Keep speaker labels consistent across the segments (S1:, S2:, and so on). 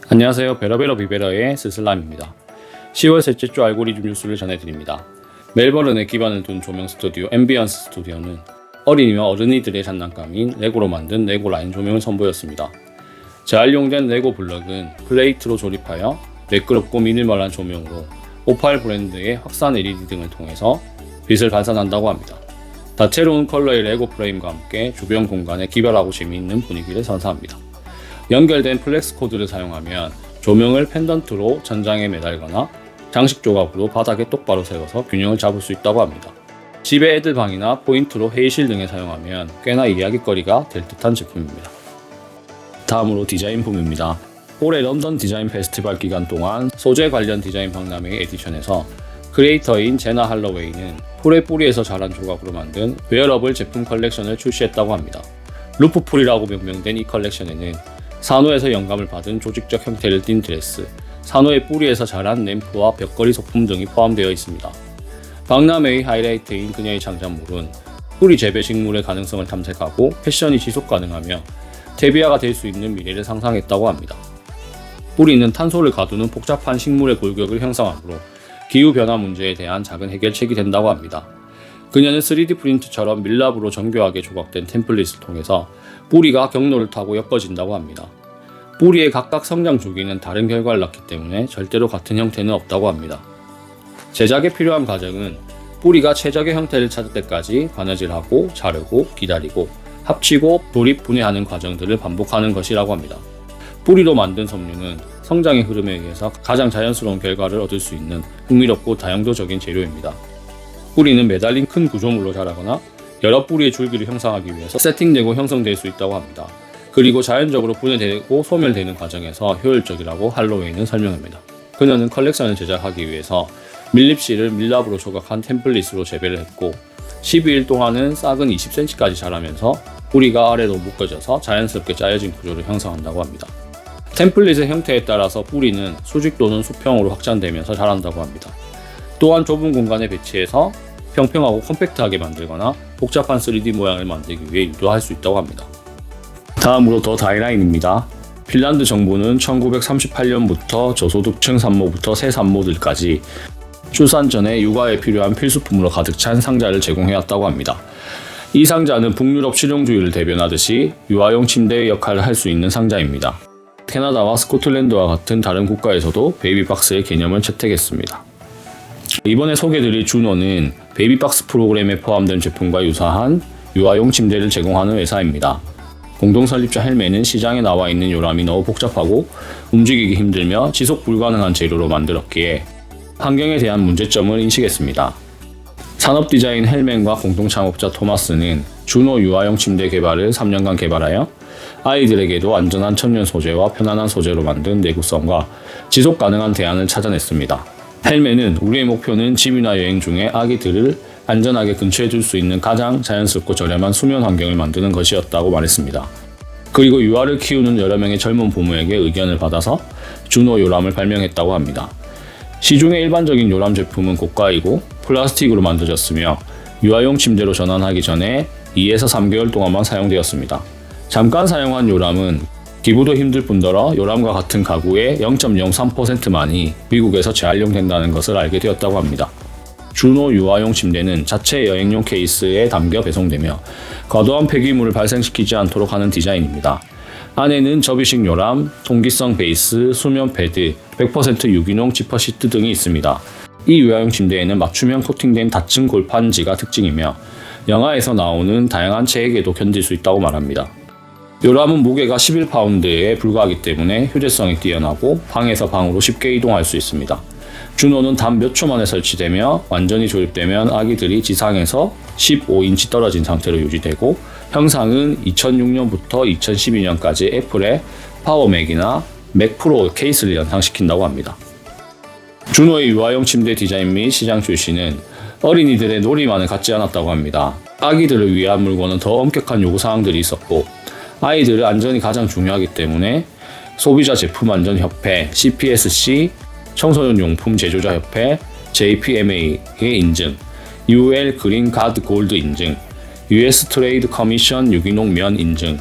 S1: 안녕하세요. 베러베러 비베러의 스슬람입니다. 10월 셋째 주 알고리즘 뉴스를 전해드립니다. 멜버른에 기반을 둔 조명 스튜디오 앰비언스 스튜디오는 어린이와 어른이들의 장난감인 레고로 만든 레고 라인 조명을 선보였습니다. 재활용된 레고 블럭은 플레이트로 조립하여 매끄럽고 미니멀한 조명으로 오팔 브랜드의 확산 LED 등을 통해서 빛을 발산한다고 합니다. 다채로운 컬러의 레고 프레임과 함께 주변 공간에 기별하고 재미있는 분위기를 선사합니다. 연결된 플렉스 코드를 사용하면 조명을 펜던트로 천장에 매달거나 장식 조각으로 바닥에 똑바로 세워서 균형을 잡을 수 있다고 합니다. 집의 애들 방이나 포인트로 회의실 등에 사용하면 꽤나 이야깃거리가 될 듯한 제품입니다. 다음으로 디자인품입니다. 올해 런던 디자인 페스티벌 기간 동안 소재 관련 디자인 박람회 에디션에서 크리에이터인 제나 할로웨이는 풀의 뿌리에서 자란 조각으로 만든 웨어러블 제품 컬렉션을 출시했다고 합니다. 루프풀이라고 명명된 이 컬렉션에는 산호에서 영감을 받은 조직적 형태를 띤 드레스, 산호의 뿌리에서 자란 램프와 벽걸이 소품 등이 포함되어 있습니다. 박람회의 하이라이트인 그녀의 창작물은 뿌리 재배 식물의 가능성을 탐색하고 패션이 지속 가능하며 테비아가 될 수 있는 미래를 상상했다고 합니다. 뿌리는 탄소를 가두는 복잡한 식물의 골격을 형성하므로 기후변화 문제에 대한 작은 해결책이 된다고 합니다. 그녀는 3D 프린트처럼 밀랍으로 정교하게 조각된 템플릿을 통해서 뿌리가 경로를 타고 엮어진다고 합니다. 뿌리의 각각 성장 주기는 다른 결과를 낳기 때문에 절대로 같은 형태는 없다고 합니다. 제작에 필요한 과정은 뿌리가 최적의 형태를 찾을 때까지 바느질하고 자르고 기다리고 합치고 조립 분해하는 과정들을 반복하는 것이라고 합니다. 뿌리로 만든 섬유는 성장의 흐름에 의해서 가장 자연스러운 결과를 얻을 수 있는 흥미롭고 다용도적인 재료입니다. 뿌리는 매달린 큰 구조물로 자라거나 여러 뿌리의 줄기를 형성하기 위해서 세팅되고 형성될 수 있다고 합니다. 그리고 자연적으로 분해되고 소멸되는 과정에서 효율적이라고 할로웨이는 설명합니다. 그녀는 컬렉션을 제작하기 위해서 밀립실을 밀랍으로 조각한 템플릿으로 재배를 했고 12일 동안은 싹은 20cm까지 자라면서 뿌리가 아래로 묶어져서 자연스럽게 짜여진 구조를 형성한다고 합니다. 템플릿의 형태에 따라서 뿌리는 수직 또는 수평으로 확장되면서 자란다고 합니다. 또한 좁은 공간에 배치해서 평평하고 컴팩트하게 만들거나 복잡한 3D 모양을 만들기 위해 유도할 수 있다고 합니다. 다음으로 더 다이라인입니다. 핀란드 정부는 1938년부터 저소득층 산모부터 새 산모들까지 출산 전에 육아에 필요한 필수품으로 가득 찬 상자를 제공해왔다고 합니다. 이 상자는 북유럽 실용주의를 대변하듯이 유아용 침대의 역할을 할 수 있는 상자입니다. 캐나다와 스코틀랜드와 같은 다른 국가에서도 베이비박스의 개념을 채택했습니다. 이번에 소개드릴 주노는 베이비박스 프로그램에 포함된 제품과 유사한 유아용 침대를 제공하는 회사입니다. 공동설립자 헬멘은 시장에 나와 있는 요람이 너무 복잡하고 움직이기 힘들며 지속 불가능한 재료로 만들었기에 환경에 대한 문제점을 인식했습니다. 산업디자인 헬멘과 공동창업자 토마스는 주노 유아용 침대 개발을 3년간 개발하여 아이들에게도 안전한 천연 소재와 편안한 소재로 만든 내구성과 지속 가능한 대안을 찾아냈습니다. 헬멘은 우리의 목표는 집이나 여행 중에 아기들을 안전하게 근처에 둘 수 있는 가장 자연스럽고 저렴한 수면 환경을 만드는 것이었다고 말했습니다. 그리고 유아를 키우는 여러 명의 젊은 부모에게 의견을 받아서 주노 요람을 발명했다고 합니다. 시중의 일반적인 요람 제품은 고가이고 플라스틱으로 만들어졌으며 유아용 침대로 전환하기 전에 2에서 3개월 동안만 사용되었습니다. 잠깐 사용한 요람은 기부도 힘들 뿐더러 요람과 같은 가구의 0.03%만이 미국에서 재활용된다는 것을 알게 되었다고 합니다. 주노 유아용 침대는 자체 여행용 케이스에 담겨 배송되며 과도한 폐기물을 발생시키지 않도록 하는 디자인입니다. 안에는 접이식 요람, 통기성 베이스, 수면 패드, 100% 유기농 지퍼 시트 등이 있습니다. 이 유아용 침대에는 맞춤형 코팅된 닫층 골판지가 특징이며 영화에서 나오는 다양한 체액에도 견딜 수 있다고 말합니다. 요람은 무게가 11파운드에 불과하기 때문에 휴대성이 뛰어나고 방에서 방으로 쉽게 이동할 수 있습니다. 주노는 단 몇 초 만에 설치되며 완전히 조립되면 아기들이 지상에서 15인치 떨어진 상태로 유지되고 형상은 2006년부터 2012년까지 애플의 파워맥이나 맥 프로 케이스를 연상시킨다고 합니다. 주노의 유아용 침대 디자인 및 시장 출시는 어린이들의 놀이만을 갖지 않았다고 합니다. 아기들을 위한 물건은 더 엄격한 요구사항들이 있었고 아이들의 안전이 가장 중요하기 때문에 소비자 제품 안전 협회, CPSC, 청소년 용품 제조자 협회, JPMA의 인증, UL 그린 가드 골드 인증, US 트레이드 커미션 유기농 면 인증,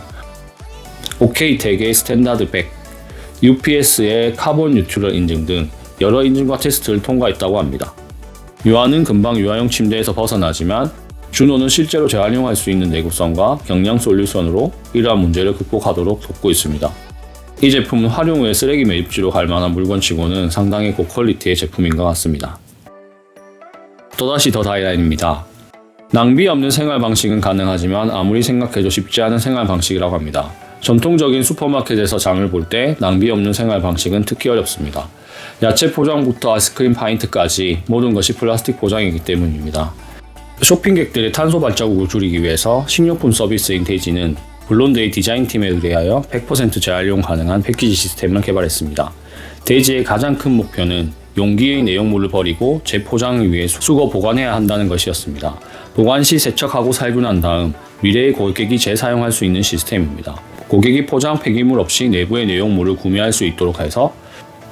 S1: OK 텍의 스탠다드 100, UPS의 카본 뉴트럴 인증 등 여러 인증과 테스트를 통과했다고 합니다. 유아는 금방 유아용 침대에서 벗어나지만 준호는 실제로 재활용할 수 있는 내구성과 경량 솔루션으로 이러한 문제를 극복하도록 돕고 있습니다. 이 제품은 활용 후에 쓰레기 매립지로 갈 만한 물건치고는 상당히 고퀄리티의 제품인 것 같습니다. 또다시 더 다이라인입니다. 낭비 없는 생활 방식은 가능하지만 아무리 생각해도 쉽지 않은 생활 방식이라고 합니다. 전통적인 슈퍼마켓에서 장을 볼 때 낭비 없는 생활 방식은 특히 어렵습니다. 야채 포장부터 아이스크림 파인트까지 모든 것이 플라스틱 포장이기 때문입니다. 쇼핑객들의 탄소 발자국을 줄이기 위해서 식료품 서비스인 데이지는 블론드의 디자인팀에 의뢰하여 100% 재활용 가능한 패키지 시스템을 개발했습니다. 데이지의 가장 큰 목표는 용기의 내용물을 버리고 재포장을 위해 수거 보관해야 한다는 것이었습니다. 보관 시 세척하고 살균한 다음 미래의 고객이 재사용할 수 있는 시스템입니다. 고객이 포장 폐기물 없이 내부의 내용물을 구매할 수 있도록 해서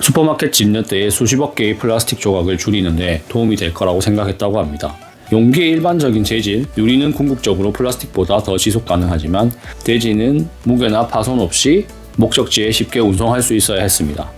S1: 슈퍼마켓 집례대의 수십억 개의 플라스틱 조각을 줄이는 데 도움이 될 거라고 생각했다고 합니다. 용기의 일반적인 재질, 유리는 궁극적으로 플라스틱보다 더 지속 가능하지만 데이지는 무게나 파손 없이 목적지에 쉽게 운송할 수 있어야 했습니다.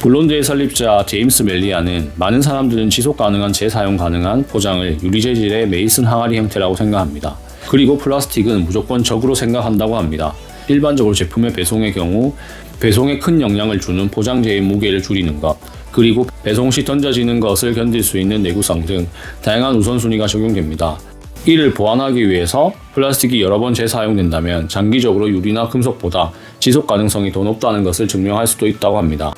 S1: 블론드의 설립자 제임스 멜리아는 많은 사람들은 지속 가능한 재사용 가능한 포장을 유리 재질의 메이슨 항아리 형태라고 생각합니다. 그리고 플라스틱은 무조건 적으로 생각한다고 합니다. 일반적으로 제품의 배송의 경우 배송에 큰 영향을 주는 포장재의 무게를 줄이는 것, 그리고 배송 시 던져지는 것을 견딜 수 있는 내구성 등 다양한 우선순위가 적용됩니다. 이를 보완하기 위해서 플라스틱이 여러 번 재사용된다면 장기적으로 유리나 금속보다 지속 가능성이 더 높다는 것을 증명할 수도 있다고 합니다.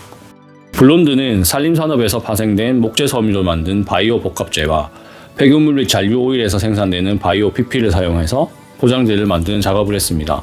S1: 블론드는 산림산업에서 파생된 목재 섬유로 만든 바이오 복합재와 폐기물 잔류 오일에서 생산되는 바이오 PP를 사용해서 포장재를 만드는 작업을 했습니다.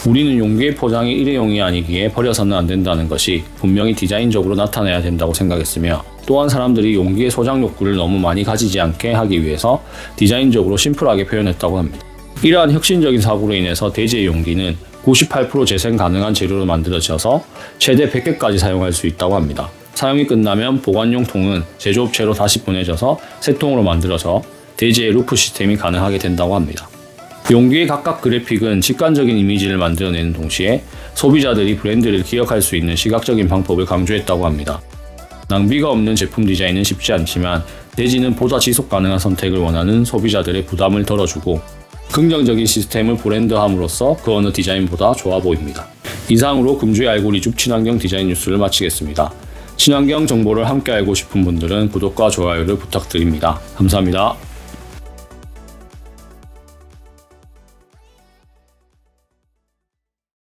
S1: 우리는 용기의 포장이 일회용이 아니기에 버려서는 안 된다는 것이 분명히 디자인적으로 나타나야 된다고 생각했으며, 또한 사람들이 용기의 소장 욕구를 너무 많이 가지지 않게 하기 위해서 디자인적으로 심플하게 표현했다고 합니다. 이러한 혁신적인 사고로 인해서 데이지의 용기는 98% 재생 가능한 재료로 만들어져서 최대 100개까지 사용할 수 있다고 합니다. 사용이 끝나면 보관용 통은 제조업체로 다시 보내져서 새 통으로 만들어져 데이지의 루프 시스템이 가능하게 된다고 합니다. 용기의 각각 그래픽은 직관적인 이미지를 만들어내는 동시에 소비자들이 브랜드를 기억할 수 있는 시각적인 방법을 강조했다고 합니다. 낭비가 없는 제품 디자인은 쉽지 않지만 데이지는 보다 지속 가능한 선택을 원하는 소비자들의 부담을 덜어주고 긍정적인 시스템을 브랜드함으로써 그 어느 디자인보다 좋아 보입니다. 이상으로 금주의 알고리즘 친환경 디자인 뉴스를 마치겠습니다. 친환경 정보를 함께 알고 싶은 분들은 구독과 좋아요를 부탁드립니다. 감사합니다.